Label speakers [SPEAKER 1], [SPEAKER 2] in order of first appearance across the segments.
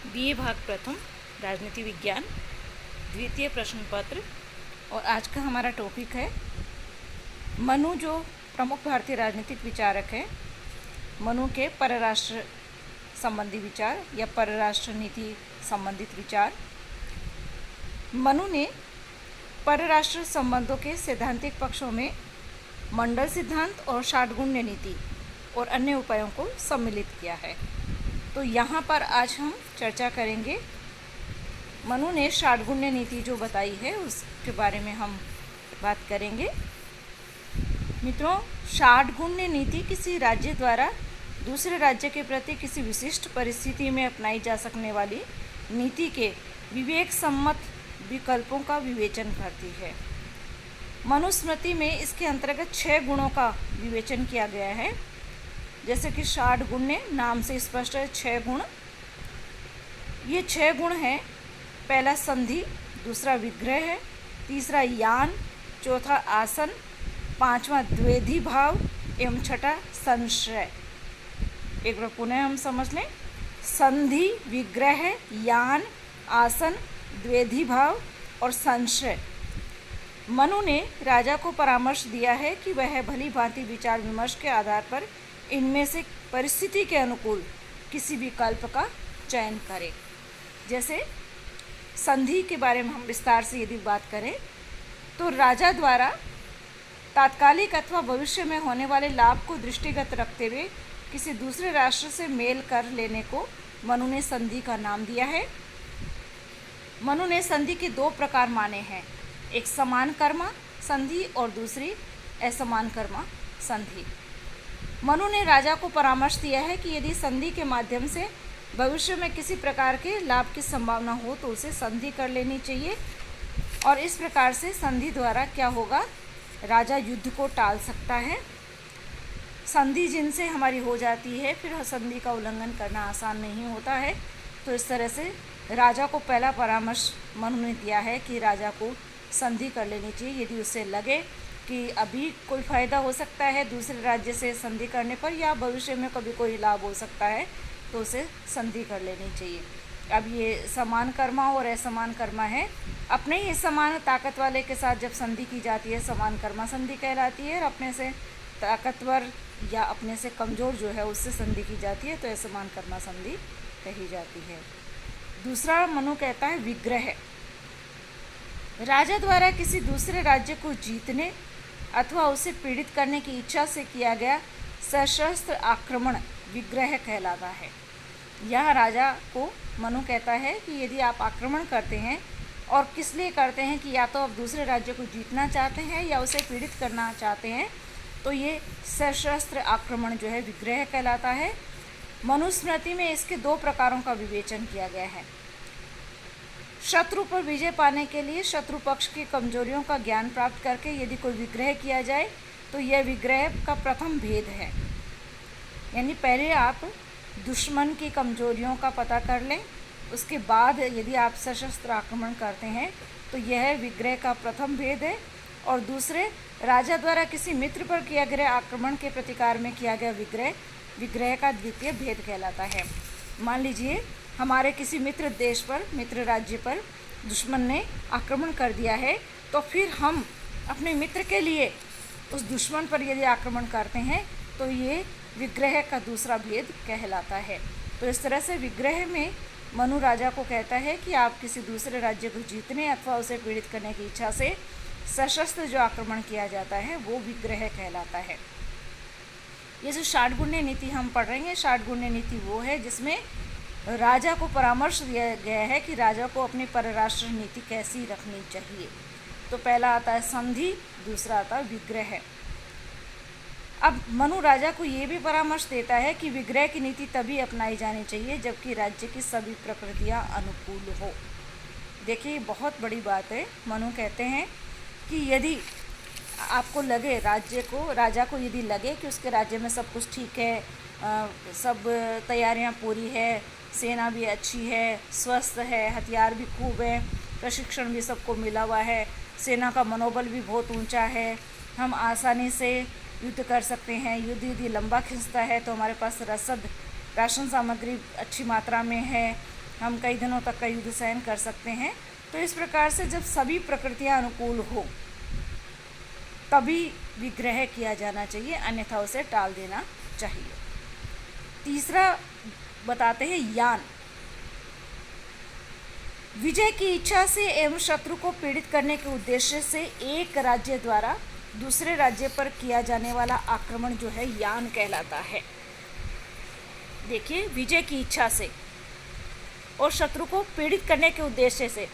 [SPEAKER 1] BA भाग प्रथम राजनीति विज्ञान द्वितीय प्रश्न पत्र। और आज का हमारा टॉपिक है मनु, जो प्रमुख भारतीय राजनीतिक विचारक हैं। मनु के परराष्ट्र संबंधी विचार या परराष्ट्र नीति संबंधित विचार। मनु ने परराष्ट्र संबंधों के सैद्धांतिक पक्षों में मंडल सिद्धांत और षाटगुण्य नीति और अन्य उपायों को सम्मिलित किया है। तो यहाँ पर आज हम चर्चा करेंगे मनु ने षाटगुण्य नीति जो बताई है उसके बारे में हम बात करेंगे। मित्रों, षाटगुण्य नीति किसी राज्य द्वारा दूसरे राज्य के प्रति किसी विशिष्ट परिस्थिति में अपनाई जा सकने वाली नीति के विवेक सम्मत विकल्पों का विवेचन करती है। मनुस्मृति में इसके अंतर्गत 6 गुणों का विवेचन किया गया है। जैसे कि षाटगुण्य नाम से स्पष्ट है, 6 गुण। ये 6 गुण हैं। पहला संधि, दूसरा विग्रह है, तीसरा यान, चौथा आसन, पांचवा द्वेधी भाव एवं छठा संशय। एक बार पुनः हम समझ लें। संधि, विग्रह, यान, आसन, द्वेधी भाव और संशय। मनु ने राजा को परामर्श दिया है कि वह भली भांति विचार विमर्श के आधार पर इनमें से परिस्थिति के अनुकूल किसी विकल्प का चयन करे। जैसे संधि के बारे में हम विस्तार से यदि बात करें तो राजा द्वारा तात्कालिक अथवा भविष्य में होने वाले लाभ को दृष्टिगत रखते हुए किसी दूसरे राष्ट्र से मेल कर लेने को मनु ने संधि का नाम दिया है। मनु ने संधि के 2 प्रकार माने हैं, एक समान कर्मा संधि और दूसरी असमान कर्मा संधि। मनु ने राजा को परामर्श दिया है कि यदि संधि के माध्यम से भविष्य में किसी प्रकार के लाभ की संभावना हो तो उसे संधि कर लेनी चाहिए। और इस प्रकार से संधि द्वारा क्या होगा, राजा युद्ध को टाल सकता है। संधि जिनसे हमारी हो जाती है फिर संधि का उल्लंघन करना आसान नहीं होता है। तो इस तरह से राजा को पहला परामर्श मनु ने दिया है कि राजा को संधि कर लेनी चाहिए। यदि उसे लगे कि अभी कोई फ़ायदा हो सकता है दूसरे राज्य से संधि करने पर या भविष्य में कभी कोई लाभ हो सकता है तो उसे संधि कर लेनी चाहिए। अब ये समान कर्मा और असमान कर्मा है। अपने ही समान ताकत वाले के साथ जब संधि की जाती है समान कर्मा संधि कहलाती है, और अपने से ताकतवर या अपने से कमज़ोर जो है उससे संधि की जाती है तो असमान कर्मा संधि कही जाती है। दूसरा मनु कहता है विग्रह। राजा द्वारा किसी दूसरे राज्य को जीतने अथवा उसे पीड़ित करने की इच्छा से किया गया सशस्त्र आक्रमण विग्रह कहलाता है। यह राजा को मनु कहता है कि यदि आप आक्रमण करते हैं और किस लिए करते हैं कि या तो आप दूसरे राज्य को जीतना चाहते हैं या उसे पीड़ित करना चाहते हैं, तो ये सशस्त्र आक्रमण जो है विग्रह कहलाता है। मनुस्मृति में इसके 2 प्रकारों का विवेचन किया गया है। शत्रु पर विजय पाने के लिए शत्रु पक्ष की कमजोरियों का ज्ञान प्राप्त करके यदि कोई विग्रह किया जाए तो यह विग्रह का प्रथम भेद है। यानी पहले आप दुश्मन की कमजोरियों का पता कर लें, उसके बाद यदि आप सशस्त्र आक्रमण करते हैं तो यह विग्रह का प्रथम भेद है। और दूसरे, राजा द्वारा किसी मित्र पर किया गया आक्रमण के प्रतिकार में किया गया विग्रह का द्वितीय भेद कहलाता है। मान लीजिए हमारे किसी मित्र देश पर, मित्र राज्य पर दुश्मन ने आक्रमण कर दिया है, तो फिर हम अपने मित्र के लिए उस दुश्मन पर यदि आक्रमण करते हैं तो ये विग्रह का दूसरा भेद कहलाता है। तो इस तरह से विग्रह में मनु राजा को कहता है कि आप किसी दूसरे राज्य को जीतने अथवा उसे पीड़ित करने की इच्छा से सशस्त्र जो आक्रमण किया जाता है वो विग्रह कहलाता है। ये जो षाटगुण्य नीति हम पढ़ रहे हैं, षाटगुण्य नीति वो है जिसमें राजा को परामर्श दिया गया है कि राजा को अपनी परराष्ट्र नीति कैसी रखनी चाहिए। तो पहला आता है संधि, दूसरा आता है विग्रह। अब मनु राजा को ये भी परामर्श देता है कि विग्रह की नीति तभी अपनाई जानी चाहिए जबकि राज्य की सभी प्रकृतियाँ अनुकूल हो। देखिए बहुत बड़ी बात है। मनु कहते हैं कि यदि आपको लगे राजा को यदि लगे कि उसके राज्य में सब कुछ ठीक है, सब तैयारियां पूरी है, सेना भी अच्छी है, स्वस्थ है, हथियार भी खूब है, प्रशिक्षण भी सबको मिला हुआ है, सेना का मनोबल भी बहुत ऊंचा है, हम आसानी से युद्ध कर सकते हैं, युद्ध यदि लंबा खिंचता है तो हमारे पास रसद राशन सामग्री अच्छी मात्रा में है, हम कई दिनों तक का युद्ध सहन कर सकते हैं। तो इस प्रकार से जब सभी प्रकृतियां अनुकूल हो तभी विग्रह किया जाना चाहिए, अन्यथा उसे टाल देना चाहिए। तीसरा बताते हैं यान। विजय की इच्छा से एवं शत्रु को पीड़ित करने के उद्देश्य से एक राज्य द्वारा दूसरे राज्य पर किया जाने वाला आक्रमण जो है यान कहलाता है। देखिए, विजय की इच्छा से और शत्रु को पीड़ित करने के उद्देश्य से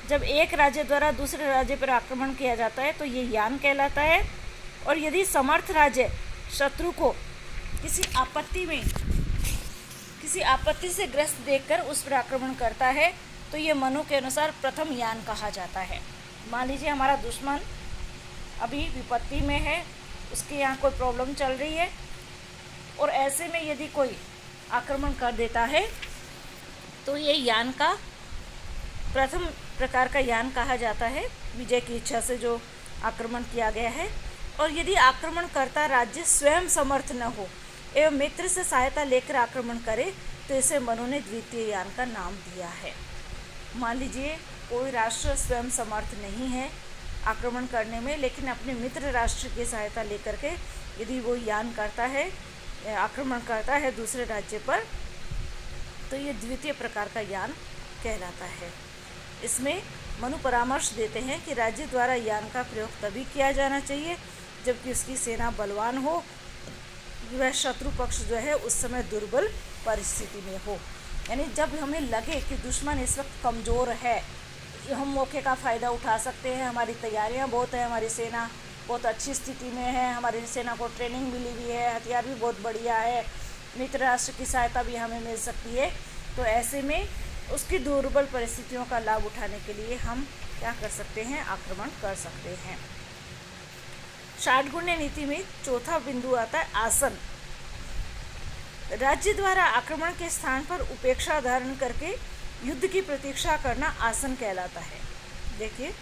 [SPEAKER 1] जब एक राज्य द्वारा दूसरे राज्य पर आक्रमण किया जाता है तो ये यान कहलाता है। और यदि समर्थ राज्य शत्रु को किसी आपत्ति से ग्रस्त देखकर उस पर आक्रमण करता है तो ये मनु के अनुसार प्रथम यान कहा जाता है। मान लीजिए हमारा दुश्मन अभी विपत्ति में है, उसके यहाँ कोई प्रॉब्लम चल रही है और ऐसे में यदि कोई आक्रमण कर देता है तो ये यान का प्रथम प्रकार का यान कहा जाता है, विजय की इच्छा से जो आक्रमण किया गया है। और यदि आक्रमणकर्ता राज्य स्वयं समर्थ न हो एवं मित्र से सहायता लेकर आक्रमण करे तो इसे मनु ने द्वितीय यान का नाम दिया है। मान लीजिए कोई राष्ट्र स्वयं समर्थ नहीं है आक्रमण करने में, लेकिन अपने मित्र राष्ट्र की सहायता लेकर के यदि वो यान करता है, आक्रमण करता है दूसरे राज्य पर, तो ये द्वितीय प्रकार का यान कहलाता है। इसमें मनु परामर्श देते हैं कि राज्य द्वारा यान का प्रयोग तभी किया जाना चाहिए जबकि उसकी सेना बलवान हो, वह शत्रु पक्ष जो है उस समय दुर्बल परिस्थिति में हो। यानी जब हमें लगे कि दुश्मन इस वक्त कमज़ोर है, हम मौके का फ़ायदा उठा सकते हैं, हमारी तैयारियां बहुत है, हमारी सेना बहुत अच्छी स्थिति में है, हमारी सेना को ट्रेनिंग मिली हुई है, हथियार भी बहुत बढ़िया है, मित्र राष्ट्र की सहायता भी हमें मिल सकती है, तो ऐसे में उसकी दुर्बल परिस्थितियों का लाभ उठाने के लिए हम क्या कर सकते हैं, आक्रमण कर सकते हैं। षाटगुण्य नीति में चौथा बिंदु आता है आसन। राज्य द्वारा आक्रमण के स्थान पर उपेक्षा धारण करके युद्ध की प्रतीक्षा करना आसन कहलाता है। देखिए,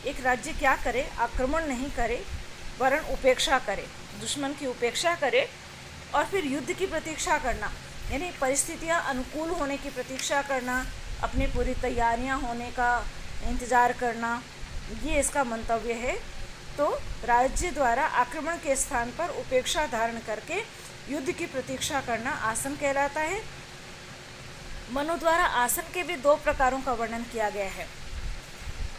[SPEAKER 1] एक राज्य क्या करे, आक्रमण नहीं करे वरन उपेक्षा करे, दुश्मन की उपेक्षा करे और फिर युद्ध की प्रतीक्षा करना, यानी परिस्थितियां अनुकूल होने की प्रतीक्षा करना, अपनी पूरी तैयारियां होने का इंतज़ार करना, ये इसका मंतव्य है। तो राज्य द्वारा आक्रमण के स्थान पर उपेक्षा धारण करके युद्ध की प्रतीक्षा करना आसन कहलाता है। मनु द्वारा आसन के भी दो प्रकारों का वर्णन किया गया है।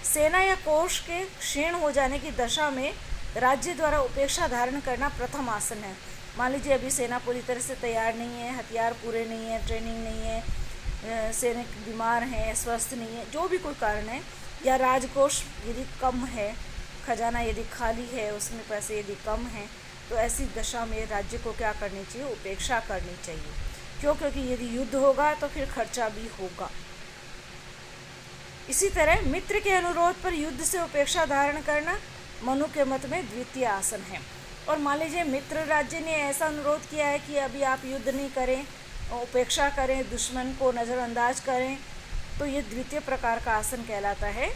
[SPEAKER 1] सेना या कोष के क्षीण हो जाने की दशा में राज्य द्वारा उपेक्षा धारण करना प्रथम आसन है। मान लीजिए अभी सेना पूरी तरह से तैयार नहीं है, हथियार पूरे नहीं है, ट्रेनिंग नहीं है, सैनिक बीमार हैं, स्वस्थ नहीं है, जो भी कोई कारण है, या राजकोष यदि कम है, खजाना यदि खाली है, उसमें पैसे यदि कम हैं, तो ऐसी दशा में राज्य को क्या करनी चाहिए, उपेक्षा करनी चाहिए। क्यों? क्योंकि यदि युद्ध होगा तो फिर खर्चा भी होगा। इसी तरह मित्र के अनुरोध पर युद्ध से उपेक्षा धारण करना मनु के मत में द्वितीय आसन है। और मान लीजिए मित्र राज्य ने ऐसा अनुरोध किया है कि अभी आप युद्ध नहीं करें, उपेक्षा करें, दुश्मन को नज़रअंदाज करें, तो ये द्वितीय प्रकार का आसन कहलाता है।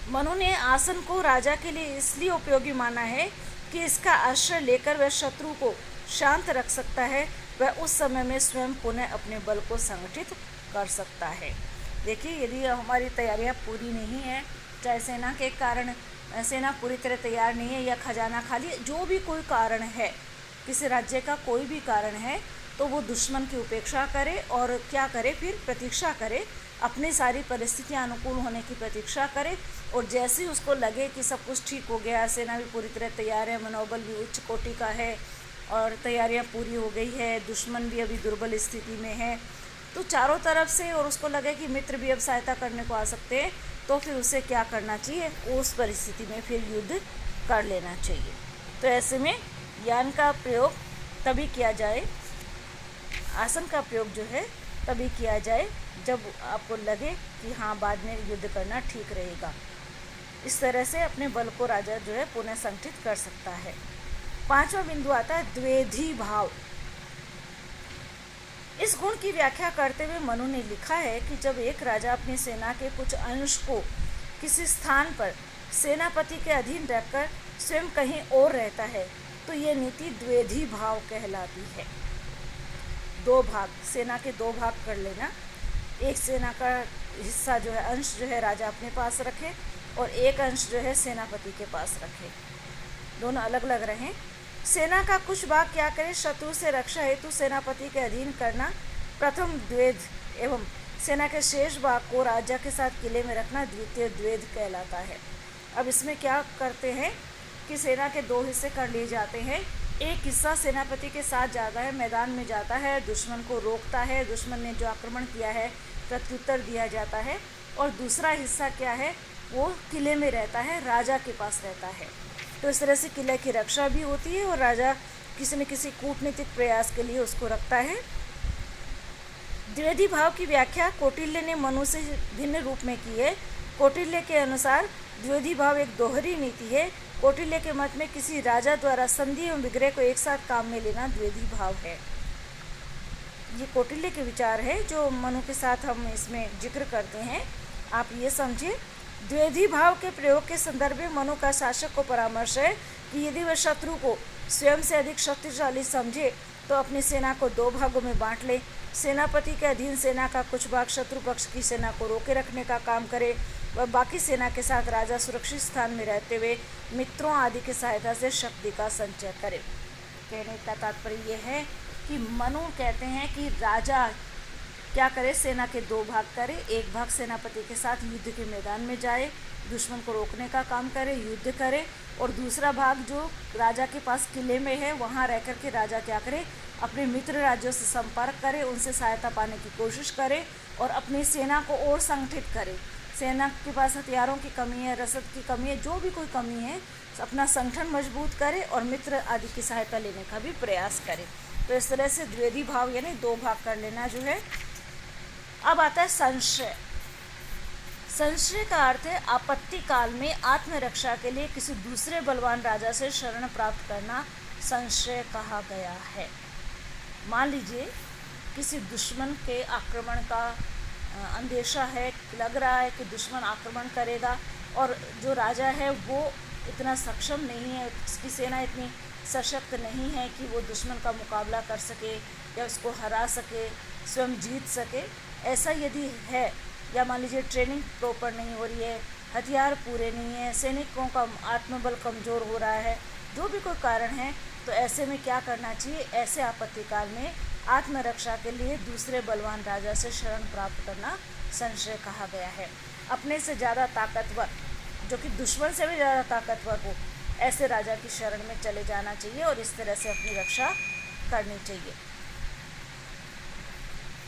[SPEAKER 1] मनु ने आसन को राजा के लिए इसलिए उपयोगी माना है कि इसका आश्रय लेकर वह शत्रु को शांत रख सकता है, वह उस समय में स्वयं पुनः अपने बल को संगठित कर सकता है। देखिए, यदि हमारी तैयारियां पूरी नहीं है, चाहे सेना के कारण सेना पूरी तरह तैयार नहीं है या खजाना खाली, जो भी कोई कारण है, किसी राज्य का कोई भी कारण है, तो वो दुश्मन की उपेक्षा करे और क्या करे, फिर प्रतीक्षा करे, अपनी सारी परिस्थितियां अनुकूल होने की प्रतीक्षा करे। और जैसे ही उसको लगे कि सब कुछ ठीक हो गया, सेना भी पूरी तरह तैयार है, मनोबल भी उच्च कोटि का है और तैयारियां पूरी हो गई है, दुश्मन भी अभी दुर्बल स्थिति में है, तो चारों तरफ से, और उसको लगे कि मित्र भी अब सहायता करने को आ सकते हैं, तो फिर उसे क्या करना चाहिए, उस परिस्थिति में फिर युद्ध कर लेना चाहिए। तो ऐसे में यान का प्रयोग तभी किया जाए, आसन का प्रयोग जो है तभी किया जाए जब आपको लगे कि हाँ, बाद में युद्ध करना ठीक रहेगा। इस तरह से अपने बल को राजा जो है पुनः संगठित कर सकता है। पांचवा बिंदु आता है द्वेधी भाव। इस गुण की व्याख्या करते हुए मनु ने लिखा है कि जब एक राजा अपनी सेना के कुछ अंश को किसी स्थान पर सेनापति के अधीन रखकर स्वयं कहीं और रहता है तो ये नीति द्वेधी भाव कहलाती है। दो भाग, सेना के दो भाग कर लेना। एक सेना का हिस्सा जो है, अंश जो है राजा अपने पास रखे और एक अंश जो है सेनापति के पास रखे, दोनों अलग अलग रहें। सेना का कुछ भाग क्या करे, शत्रु से रक्षा हेतु सेनापति के अधीन करना, प्रथम द्वेध, एवं सेना के शेष भाग को राजा के साथ किले में रखना द्वितीय द्वेध कहलाता है। अब इसमें क्या करते हैं कि सेना के दो हिस्से कर लिए जाते हैं। एक हिस्सा सेनापति के साथ जाता है, मैदान में जाता है, दुश्मन को रोकता है, दुश्मन ने जो आक्रमण किया है प्रत्युत्तर दिया जाता है। और दूसरा हिस्सा क्या है, वो किले में रहता है, राजा के पास रहता है। तो इस तरह से किले की रक्षा भी होती है और राजा किसी न किसी कूटनीतिक प्रयास के लिए उसको रखता है। द्विवेदी भाव की व्याख्या कौटिल्य ने मनु से भिन्न रूप में की है। कौटिल्य के अनुसार द्विवेदी भाव एक दोहरी नीति है। कौटिल्य के मत में किसी राजा द्वारा संधि एवं विग्रह को एक साथ काम में लेना द्विवेदी भाव है। ये कौटिल्य के विचार है जो मनु के साथ हम इसमें जिक्र करते हैं। आप ये समझिए, द्विवेदी भाव के प्रयोग के संदर्भ में मनु का शासक को परामर्श है कि यदि वह शत्रु को स्वयं से अधिक शक्तिशाली समझे तो अपनी सेना को दो भागों में बांट ले। सेनापति के अधीन सेना का कुछ भाग शत्रु पक्ष की सेना को रोके रखने का काम करे, वह बाकी सेना के साथ राजा सुरक्षित स्थान में रहते हुए मित्रों आदि की सहायता से शक्ति का संचय करे। कहने का तात्पर्य यह है कि मनु कहते हैं कि राजा क्या करे, सेना के दो भाग करे, एक भाग सेनापति के साथ युद्ध के मैदान में जाए, दुश्मन को रोकने का काम करे, युद्ध करे, और दूसरा भाग जो राजा के पास किले में है वहाँ रह कर के राजा क्या करे, अपने मित्र राज्यों से संपर्क करे, उनसे सहायता पाने की कोशिश करे और अपनी सेना को और संगठित करे। सेना के पास हथियारों की कमी है, रसद की कमी है, जो भी कोई कमी है, अपना संगठन मजबूत करे और मित्र आदि की सहायता लेने का भी प्रयास करे। तो इस तरह से द्विवेदी भाव यानी दो भाग कर लेना जो है। अब आता है संशय। संशय का अर्थ है आपत्ति काल में आत्मरक्षा के लिए किसी दूसरे बलवान राजा से शरण प्राप्त करना संशय कहा गया है। मान लीजिए किसी दुश्मन के आक्रमण का अंदेशा है, लग रहा है कि दुश्मन आक्रमण करेगा और जो राजा है वो इतना सक्षम नहीं है, उसकी सेना इतनी सशक्त नहीं है कि वो दुश्मन का मुकाबला कर सके या उसको हरा सके, स्वयं जीत सके। ऐसा यदि है, या मान लीजिए ट्रेनिंग प्रॉपर नहीं हो रही है, हथियार पूरे नहीं है, सैनिकों का आत्मबल कमज़ोर हो रहा है, जो भी कोई कारण है, तो ऐसे में क्या करना चाहिए, ऐसे आपत्ति काल में आत्मरक्षा के लिए दूसरे बलवान राजा से शरण प्राप्त करना संशय कहा गया है। अपने से ज़्यादा ताकतवर, जो कि दुश्मन से भी ज़्यादा ताकतवर हो, ऐसे राजा की शरण में चले जाना चाहिए और इस तरह से अपनी रक्षा करनी चाहिए।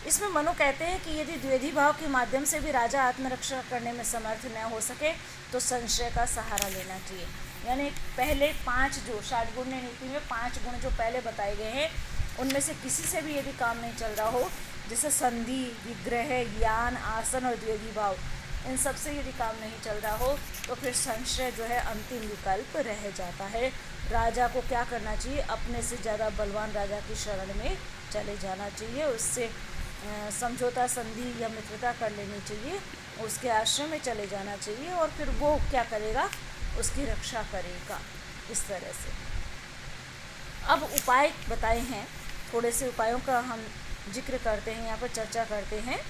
[SPEAKER 1] इसमें मनु कहते हैं कि यदि द्विवेदी भाव के माध्यम से भी राजा आत्मरक्षा करने में समर्थ न हो सके तो संशय का सहारा लेना चाहिए। यानी पहले 5 जो षाड्गुण्य नीति में 5 गुण जो पहले बताए गए हैं, उनमें से किसी से भी यदि काम नहीं चल रहा हो, जैसे संधि, विग्रह, ज्ञान, आसन और द्विवेदी भाव, इन सब से यदि काम नहीं चल रहा हो तो फिर संशय जो है अंतिम विकल्प रह जाता है। राजा को क्या करना चाहिए, अपने से ज़्यादा बलवान राजा की शरण में चले जाना चाहिए, उससे समझौता, संधि या मित्रता कर लेनी चाहिए, उसके आश्रम में चले जाना चाहिए और फिर वो क्या करेगा, उसकी रक्षा करेगा। इस तरह से अब उपाय बताए हैं, थोड़े से उपायों का हम जिक्र करते हैं, यहाँ पर चर्चा करते हैं।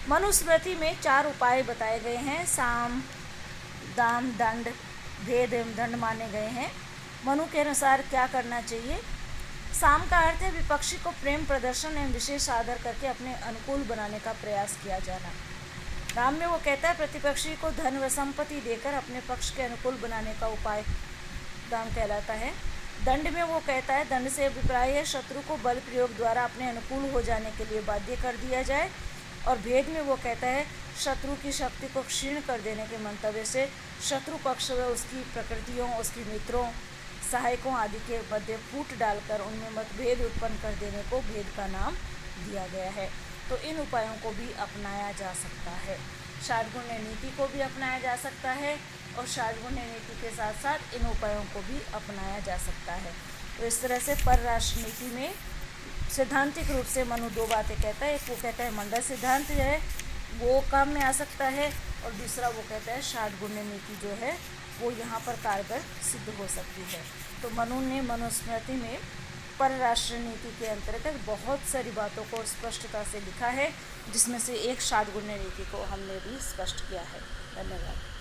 [SPEAKER 1] मनुस्मृति में 4 उपाय बताए गए हैं। साम, दाम, दंड, भेद एवं दंड माने गए हैं। मनु के अनुसार क्या करना चाहिए, साम का अर्थ है विपक्षी को प्रेम प्रदर्शन एवं विशेष आदर करके अपने अनुकूल बनाने का प्रयास किया जाना। दाम में वो कहता है प्रतिपक्षी को धन व संपत्ति देकर अपने पक्ष के अनुकूल बनाने का उपाय दाम कहलाता है। दंड में वो कहता है, दंड से अभिप्राय है शत्रु को बल प्रयोग द्वारा अपने अनुकूल हो जाने के लिए बाध्य कर दिया जाए। और भेद में वो कहता है शत्रु की शक्ति को क्षीण कर देने के मंतव्य से शत्रु पक्ष व उसकी प्रकृतियों, उसकी मित्रों, सहायकों आदि के मध्य फूट डालकर उनमें मतभेद उत्पन्न कर देने को भेद का नाम दिया गया है। तो इन उपायों को भी अपनाया जा सकता है। षाड्गुण्य नीति को भी अपनाया जा सकता है और षाड्गुण्य नीति के साथ साथ इन उपायों को भी अपनाया जा सकता है। तो इस तरह से परराष्ट्र नीति में सैद्धांतिक रूप से मनु 2 बातें कहता है। एक वो कहता है मंडल सिद्धांत जो है वो काम में आ सकता है और दूसरा वो कहता है षाड्गुण्य नीति जो है वो यहाँ पर कारगर सिद्ध हो सकती है। तो मनु ने मनुस्मृति में परराष्ट्र नीति के अंतर्गत बहुत सारी बातों को स्पष्टता से लिखा है, जिसमें से एक 7 गुण्य नीति को हमने भी स्पष्ट किया है। धन्यवाद।